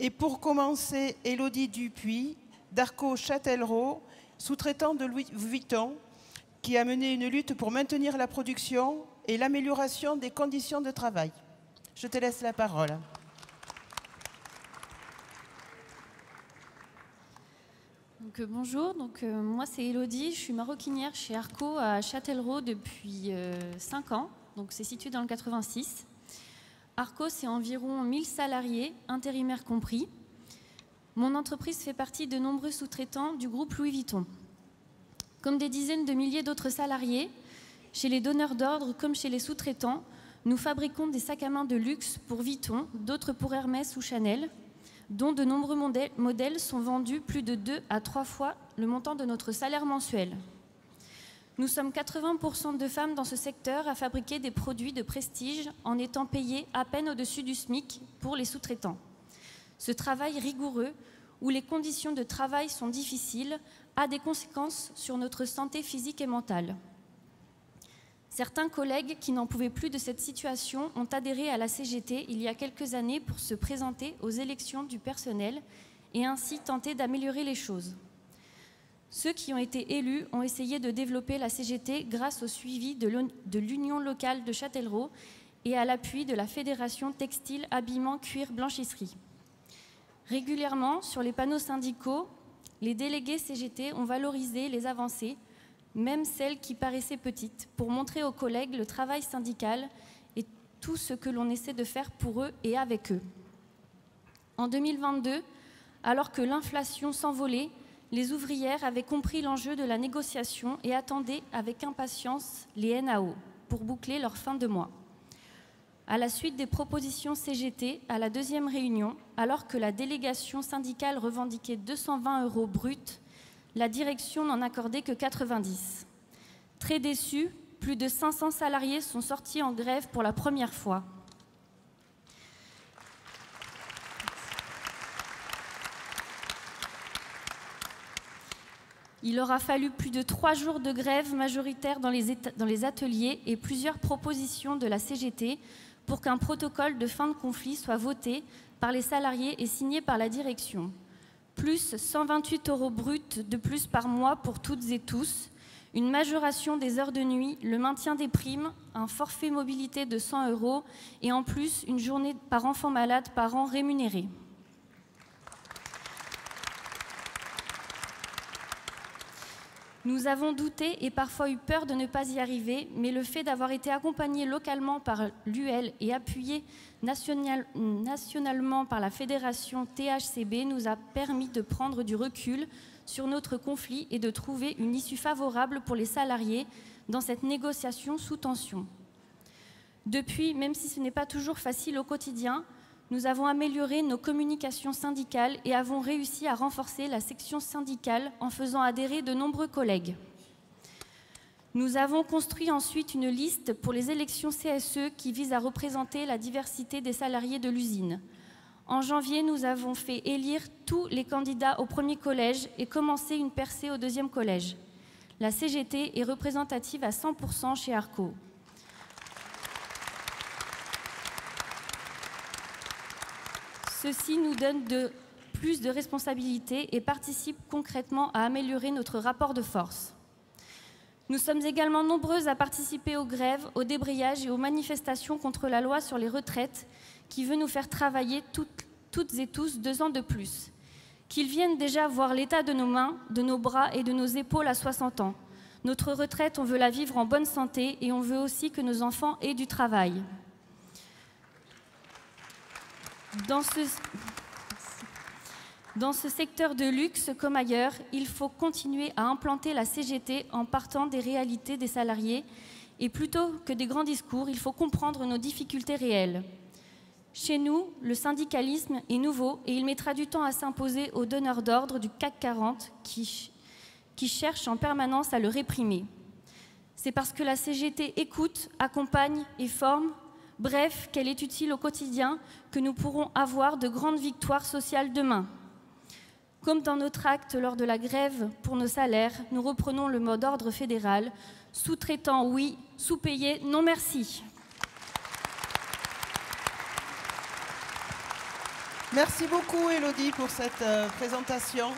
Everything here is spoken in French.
Et pour commencer, Élodie Dupuis, d'Arco Châtellerault, sous-traitant de Louis Vuitton, qui a mené une lutte pour maintenir la production et l'amélioration des conditions de travail. Je te laisse la parole. Bonjour, moi c'est Élodie, je suis maroquinière chez Arco à Châtellerault depuis 5 ans, donc c'est situé dans le 86. Arco, c'est environ 1000 salariés, intérimaires compris. Mon entreprise fait partie de nombreux sous-traitants du groupe Louis Vuitton. Comme des dizaines de milliers d'autres salariés, chez les donneurs d'ordre comme chez les sous-traitants, nous fabriquons des sacs à main de luxe pour Vuitton, d'autres pour Hermès ou Chanel, dont de nombreux modèles sont vendus plus de 2 à 3 fois le montant de notre salaire mensuel. Nous sommes 80% de femmes dans ce secteur à fabriquer des produits de prestige en étant payées à peine au-dessus du SMIC pour les sous-traitants. Ce travail rigoureux, où les conditions de travail sont difficiles, a des conséquences sur notre santé physique et mentale. Certains collègues qui n'en pouvaient plus de cette situation ont adhéré à la CGT il y a quelques années pour se présenter aux élections du personnel et ainsi tenter d'améliorer les choses. Ceux qui ont été élus ont essayé de développer la CGT grâce au suivi de l'Union locale de Châtellerault et à l'appui de la Fédération Textile, Habillement, Cuir, Blanchisserie. Régulièrement, sur les panneaux syndicaux, les délégués CGT ont valorisé les avancées, même celles qui paraissaient petites, pour montrer aux collègues le travail syndical et tout ce que l'on essaie de faire pour eux et avec eux. En 2022, alors que l'inflation s'envolait, les ouvrières avaient compris l'enjeu de la négociation et attendaient avec impatience les NAO pour boucler leur fin de mois. À la suite des propositions CGT, à la deuxième réunion, alors que la délégation syndicale revendiquait 220 € bruts, la direction n'en accordait que 90. Très déçus, plus de 500 salariés sont sortis en grève pour la première fois. Il aura fallu plus de 3 jours de grève majoritaire dans les ateliers et plusieurs propositions de la CGT pour qu'un protocole de fin de conflit soit voté par les salariés et signé par la direction. Plus 128 € bruts de plus par mois pour toutes et tous, une majoration des heures de nuit, le maintien des primes, un forfait mobilité de 100 € et en plus une journée par enfant malade par an rémunérée. Nous avons douté et parfois eu peur de ne pas y arriver, mais le fait d'avoir été accompagnés localement par l'UL et appuyés nationalement par la fédération THCB nous a permis de prendre du recul sur notre conflit et de trouver une issue favorable pour les salariés dans cette négociation sous tension. Depuis, même si ce n'est pas toujours facile au quotidien, nous avons amélioré nos communications syndicales et avons réussi à renforcer la section syndicale en faisant adhérer de nombreux collègues. Nous avons construit ensuite une liste pour les élections CSE qui vise à représenter la diversité des salariés de l'usine. En janvier, nous avons fait élire tous les candidats au premier collège et commencé une percée au deuxième collège. La CGT est représentative à 100% chez Arco. Ceci nous donne plus de responsabilités et participe concrètement à améliorer notre rapport de force. Nous sommes également nombreuses à participer aux grèves, aux débrayages et aux manifestations contre la loi sur les retraites qui veut nous faire travailler toutes et tous 2 ans de plus. Qu'ils viennent déjà voir l'état de nos mains, de nos bras et de nos épaules à 60 ans. Notre retraite, on veut la vivre en bonne santé et on veut aussi que nos enfants aient du travail. Dans ce secteur de luxe comme ailleurs, il faut continuer à implanter la CGT en partant des réalités des salariés et plutôt que des grands discours, il faut comprendre nos difficultés réelles. Chez nous, le syndicalisme est nouveau et il mettra du temps à s'imposer aux donneurs d'ordre du CAC 40 qui cherchent en permanence à le réprimer. C'est parce que la CGT écoute, accompagne et forme, bref, qu'elle est utile au quotidien, que nous pourrons avoir de grandes victoires sociales demain. Comme dans notre acte lors de la grève pour nos salaires, nous reprenons le mot d'ordre fédéral. Sous-traitant, oui. Sous-payé, non merci. Merci beaucoup, Élodie, pour cette présentation.